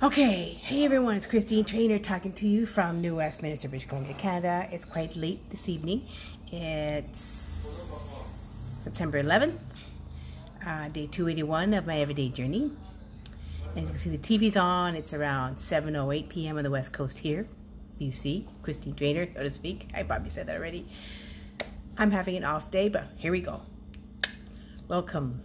Okay, hey everyone, it's Christine Trainor talking to you from New Westminster, British Columbia, Canada. It's quite late this evening. It's September 11th, day 281 of my everyday journey. And as you can see, the TV's on. It's around 7:08 p.m. on the West Coast here, BC. Christine Trainor, so to speak. I probably said that already. I'm having an off day, but here we go. Welcome.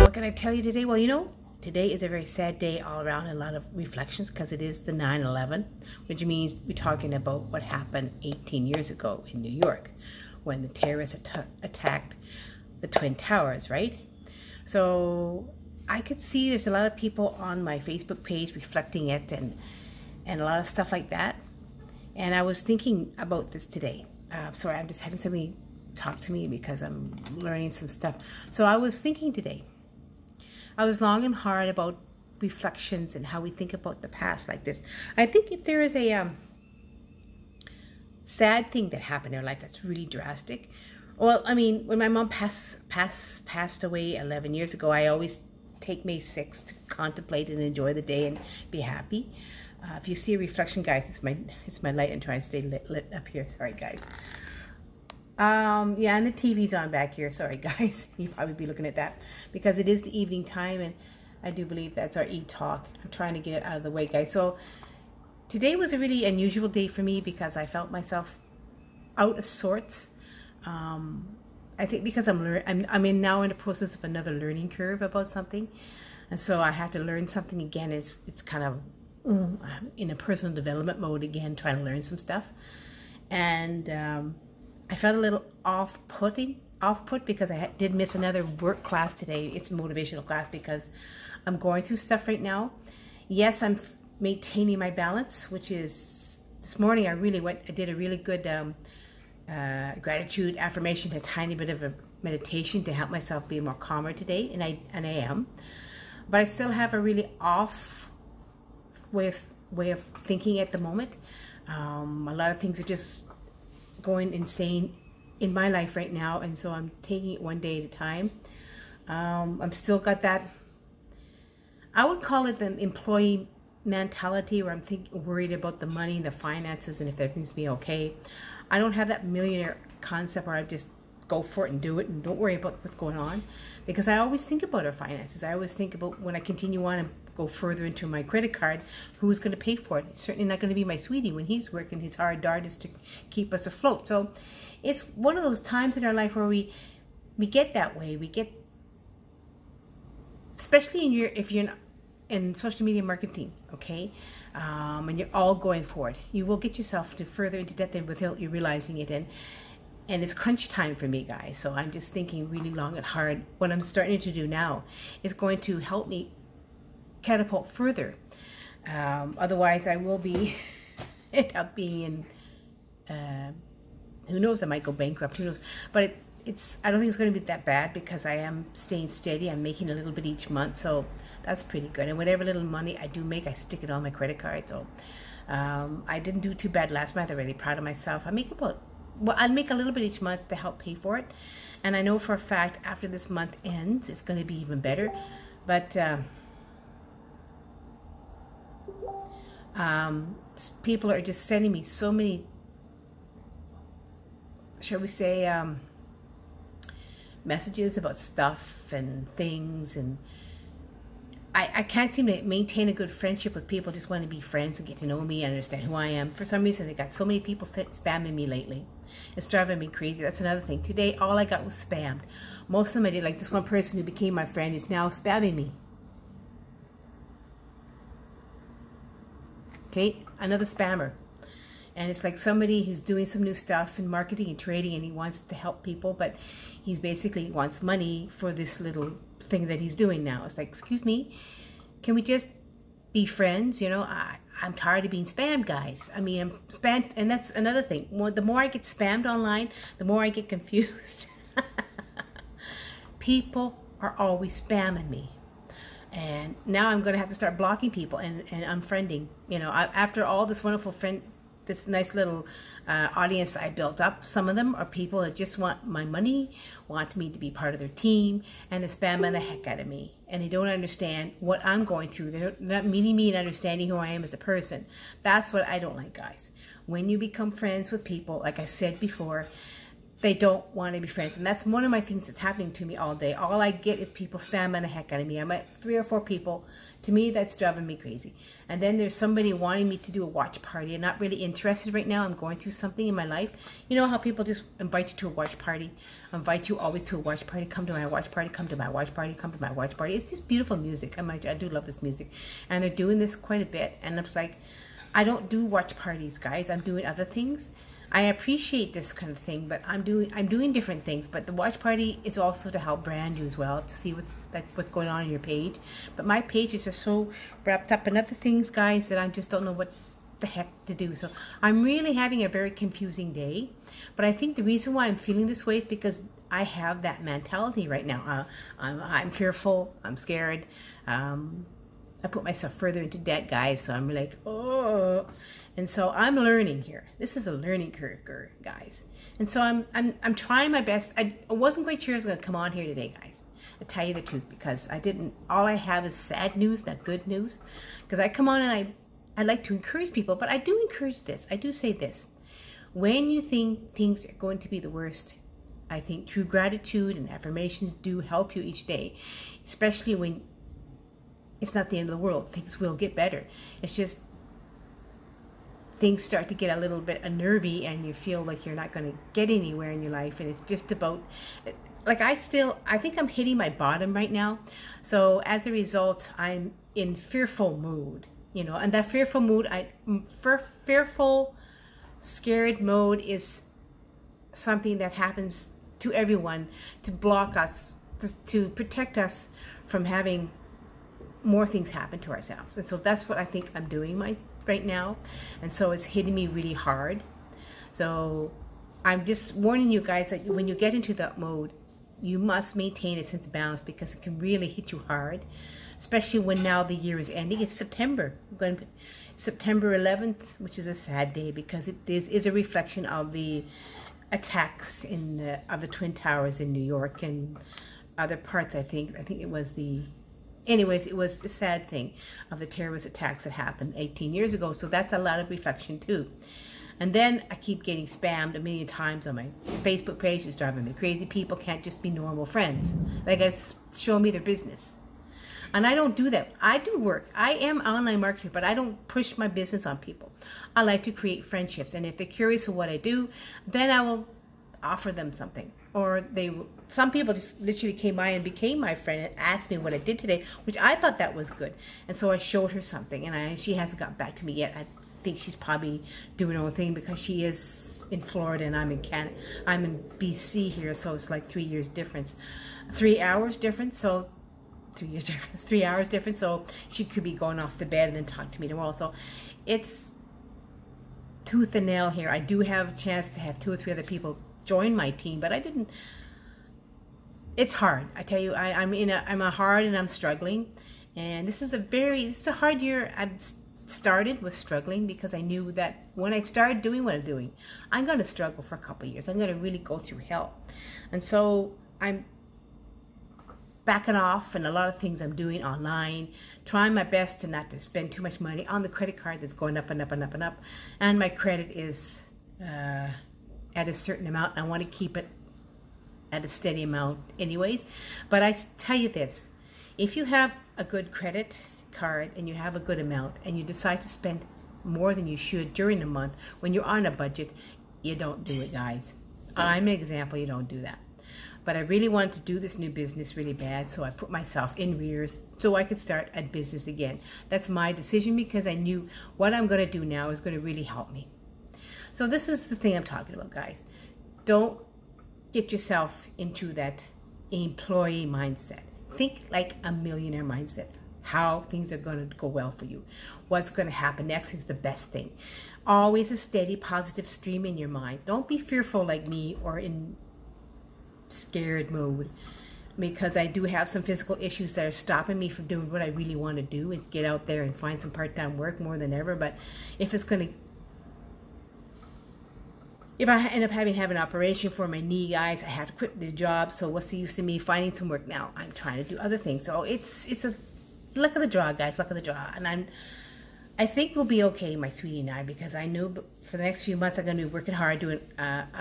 What can I tell you today? Well, you know, today is a very sad day all around, a lot of reflections because it is the 9/11, which means we're talking about what happened 18 years ago in New York when the terrorists attacked the Twin Towers, right? So I could see there's a lot of people on my Facebook page reflecting it and a lot of stuff like that. And I was thinking about this today. Sorry, I'm just having somebody talk to me because I'm learning some stuff. So I was thinking today, I was long and hard about reflections and how we think about the past like this. I think if there is a sad thing that happened in our life that's really drastic, well, I mean, when my mom passed away 11 years ago, I always take May 6th to contemplate and enjoy the day and be happy. If you see a reflection, guys, it's my light. I'm trying to stay lit up here. Sorry, guys. Yeah, and the TV's on back here. Sorry, guys. You'll probably be looking at that because it is the evening time, and I do believe that's our e-talk. I'm trying to get it out of the way, guys. So today was a really unusual day for me because I felt myself out of sorts. I think because I'm now in the process of another learning curve about something, and so I had to learn something again. It's kind of in a personal development mode again, trying to learn some stuff, and I felt a little off-put because I did miss another work class today. It's a motivational class because I'm going through stuff right now. Yes, I'm maintaining my balance, which is this morning I did a really good gratitude affirmation, a tiny bit of a meditation to help myself be more calmer today, and I am. But I still have a really off way of thinking at the moment. A lot of things are just going insane in my life right now, and so I'm taking it one day at a time. I'm still got that, I would call it the employee mentality, where I'm worried about the money and the finances and if everything's be okay. I don't have that millionaire concept where I just go for it and do it and don't worry about what's going on, because I always think about our finances. I always think about when I continue on and go further into my credit card, who's going to pay for it? It's certainly not going to be my sweetie when he's working his hard darndest to keep us afloat. So it's one of those times in our life where we get that way. We get, especially if you're in social media marketing, okay, and you're all going for it, you will get yourself to further into debt without you realizing it. And it's crunch time for me, guys. So I'm just thinking really long and hard. What I'm starting to do now is going to help me catapult further. Otherwise, I will be end up being in, who knows, I might go bankrupt, who knows. But I don't think it's going to be that bad because I am staying steady. I'm making a little bit each month, so that's pretty good. And whatever little money I do make, I stick it on my credit card. So I didn't do too bad last month. I'm really proud of myself. I'll make a little bit each month to help pay for it. And I know for a fact after this month ends, it's going to be even better. But people are just sending me so many, shall we say, messages about stuff and things, and I can't seem to maintain a good friendship with people. Just want to be friends and get to know me, understand who I am. For some reason, I got so many people spamming me lately. It's driving me crazy. That's another thing. Today, all I got was spammed. Most of them I did. Like this one person who became my friend is now spamming me. Okay, another spammer. And it's like somebody who's doing some new stuff in marketing and trading, and he wants to help people, but he's basically wants money for this little thing that he's doing now. It's like, excuse me, can we just be friends? You know, I'm tired of being spammed, guys. I mean, I'm spammed, and that's another thing. The more I get spammed online, the more I get confused. People are always spamming me. And now I'm going to have to start blocking people and unfriending. You know, after all this wonderful this nice little audience I built up. Some of them are people that just want my money, want me to be part of their team, and they're spamming the heck out of me. And they don't understand what I'm going through. They're not meeting me and understanding who I am as a person. That's what I don't like, guys. When you become friends with people, like I said before, they don't want to be friends. And that's one of my things that's happening to me all day. All I get is people spamming the heck out of me. I'm at 3 or 4 people. To me, that's driving me crazy. And then there's somebody wanting me to do a watch party. I'm not really interested right now. I'm going through something in my life. You know how people just invite you to a watch party? Invite you always to a watch party. Come to my watch party. Come to my watch party. Come to my watch party. It's just beautiful music. I do love this music. And they're doing this quite a bit. And it's like, I don't do watch parties, guys. I'm doing other things. I appreciate this kind of thing, but I'm doing different things. But the watch party is also to help brand you as well, to see what's going on in your page. But my pages are so wrapped up in other things, guys, that I just don't know what the heck to do. So I'm really having a very confusing day. But I think the reason why I'm feeling this way is because I have that mentality right now. I'm fearful. I'm scared. I put myself further into debt, guys. So I'm like, oh. And so I'm learning here. This is a learning curve, guys. And so I'm trying my best. I wasn't quite sure I was going to come on here today, guys, to tell you the truth, because all I have is sad news, not good news. Because I come on and I like to encourage people, but I do encourage this. I do say this. When you think things are going to be the worst, I think true gratitude and affirmations do help you each day, especially when it's not the end of the world. Things will get better. It's just things start to get a little bit unnervy and you feel like you're not going to get anywhere in your life. And it's just about, like, I think I'm hitting my bottom right now. So as a result, I'm in fearful mood, you know, and that fearful mood, fearful, scared mode is something that happens to everyone to block us, to protect us from having more things happen to ourselves. And so that's what I think I'm doing right now. And so it's hitting me really hard. So I'm just warning you guys that when you get into that mode, you must maintain a sense of balance, because it can really hit you hard, especially when now the year is ending. It's September. September 11th, which is a sad day because it is a reflection of the attacks of the Twin Towers in New York and other parts. I think it was anyways, it was a sad thing of the terrorist attacks that happened 18 years ago. So that's a lot of reflection too. And then I keep getting spammed a million times on my Facebook page. It's driving me crazy. People can't just be normal friends. They got to show me their business. And I don't do that. I do work. I am online marketer, but I don't push my business on people. I like to create friendships. And if they're curious of what I do, then I will offer them something. Or some people just literally came by and became my friend and asked me what I did today, which I thought that was good. And so I showed her something, and she hasn't got back to me yet. I think she's probably doing her own thing because she is in Florida and I'm in Canada. I'm in BC here, so it's like 3 years difference. 3 hours difference, so 2 years difference, 3 hours difference. So she could be going off to bed and then talk to me tomorrow. So it's tooth and nail here. I do have a chance to have 2 or 3 other people join my team, but I didn't. It's hard. I tell you, I'm hard and I'm struggling, and this is a hard year. I've started with struggling because I knew that when I started doing what I'm doing, I'm going to struggle for a couple of years. I'm going to really go through hell, and so I'm backing off and a lot of things I'm doing online, trying my best to not to spend too much money on the credit card that's going up and up and up and up, and my credit is at a certain amount. I want to keep it at a steady amount anyways. But I tell you this, if you have a good credit card and you have a good amount and you decide to spend more than you should during the month when you're on a budget, you don't do it, guys. I'm an example. You don't do that. But I really wanted to do this new business really bad, so I put myself in arrears so I could start a business again. That's my decision because I knew what I'm going to do now is going to really help me. So this is the thing I'm talking about, guys. Don't get yourself into that employee mindset. Think like a millionaire mindset. How things are going to go well for you. What's going to happen next is the best thing. Always a steady, positive stream in your mind. Don't be fearful like me or in scared mode, because I do have some physical issues that are stopping me from doing what I really want to do and get out there and find some part-time work more than ever. But if it's going to if I end up having to have an operation for my knee, guys, I have to quit this job. So what's the use of me finding some work now? I'm trying to do other things. So it's a luck of the draw, guys, luck of the draw. And I think we'll be okay, my sweetie and I, because I know for the next few months I'm going to be working hard doing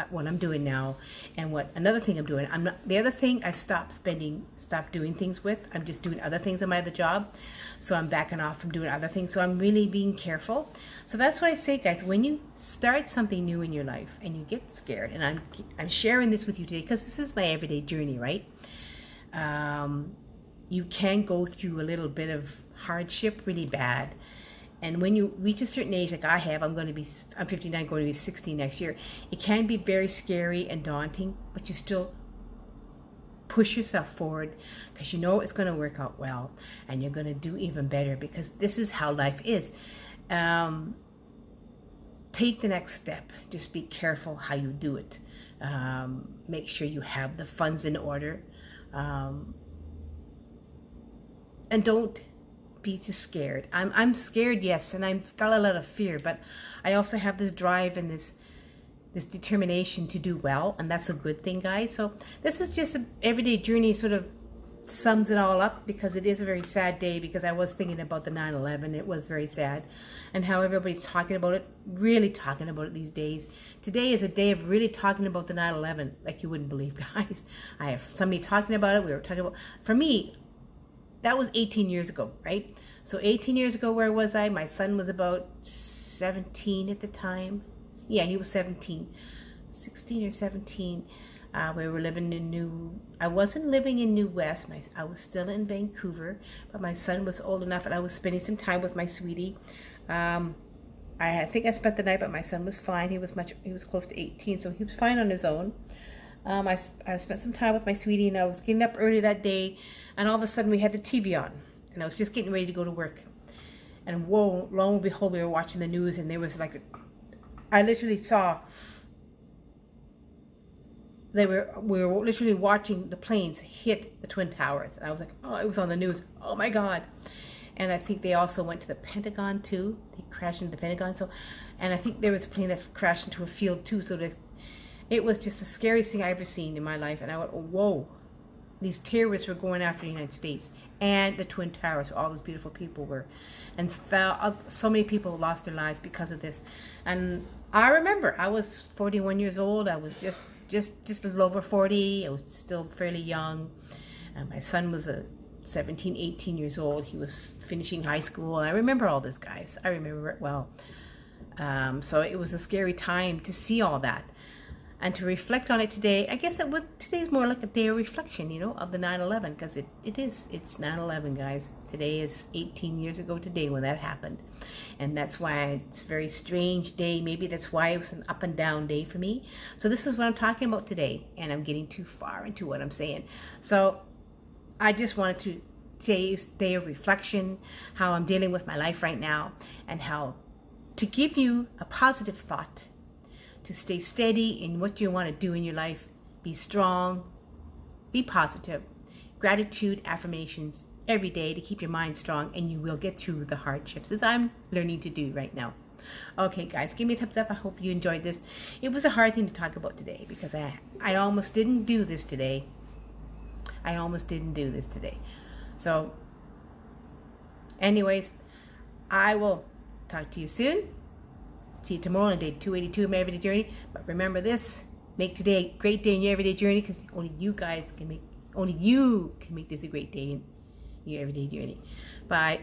what I'm doing now. And another thing I'm doing, the other thing I stopped doing things with. I'm just doing other things on my other job. So I'm backing off from doing other things. So I'm really being careful. So that's what I say, guys. When you start something new in your life and you get scared, and I'm sharing this with you today because this is my everyday journey, right? You can go through a little bit of hardship really bad. And when you reach a certain age, like I have, I'm 59, going to be 60 next year. It can be very scary and daunting, but you still push yourself forward because you know it's going to work out well and you're going to do even better because this is how life is. Take the next step. Just be careful how you do it. Make sure you have the funds in order. And don't be too scared. I'm scared, yes, and I've got a lot of fear, but I also have this drive and this determination to do well, and that's a good thing, guys. So this is just an everyday journey, sort of sums it all up, because it is a very sad day, because I was thinking about the 9/11. It was very sad, and how everybody's talking about it, really talking about it these days. Today is a day of really talking about the 9/11 like you wouldn't believe, guys. I have somebody talking about it. We were talking about, for me, that was 18 years ago, right? So 18 years ago, where was I? My son was about 17 at the time. Yeah, he was 17, 16 or 17. We were living in I wasn't living in New West. I was still in Vancouver, but my son was old enough and I was spending some time with my sweetie. I think I spent the night, but my son was fine. He was close to 18, so he was fine on his own. I spent some time with my sweetie, and I was getting up early that day, and all of a sudden we had the TV on, and I was just getting ready to go to work. And whoa, lo and behold, we were watching the news, and there was like, I literally saw, we were literally watching the planes hit the Twin Towers, and I was like, oh, it was on the news, oh my God. And I think they also went to the Pentagon too. They crashed into the Pentagon. So, and I think there was a plane that crashed into a field too. So it was just the scariest thing I ever seen in my life. And I went, whoa, these terrorists were going after the United States and the Twin Towers, where all those beautiful people were. And so many people lost their lives because of this. And I remember I was 41 years old. I was just a little over 40. I was still fairly young. And my son was 17, 18 years old. He was finishing high school. And I remember all this, guys. I remember it well. So it was a scary time to see all that. And to reflect on it today, I guess today's more like a day of reflection, you know, of the 9/11, because it's 9/11, guys. Today is 18 years ago today when that happened. And that's why it's a very strange day. Maybe that's why it was an up and down day for me. So this is what I'm talking about today, and I'm getting too far into what I'm saying. So I just wanted to today's day of reflection, how I'm dealing with my life right now, and how to give you a positive thought, to stay steady in what you want to do in your life. Be strong, be positive, gratitude, affirmations every day to keep your mind strong, and you will get through the hardships, as I'm learning to do right now. Okay, guys, give me a thumbs up. I hope you enjoyed this. It was a hard thing to talk about today, because I almost didn't do this today. So, anyways, I will talk to you soon. See you tomorrow on day 282 of my everyday journey. But remember this: make today a great day in your everyday journey, because only you can make this a great day in your everyday journey. Bye.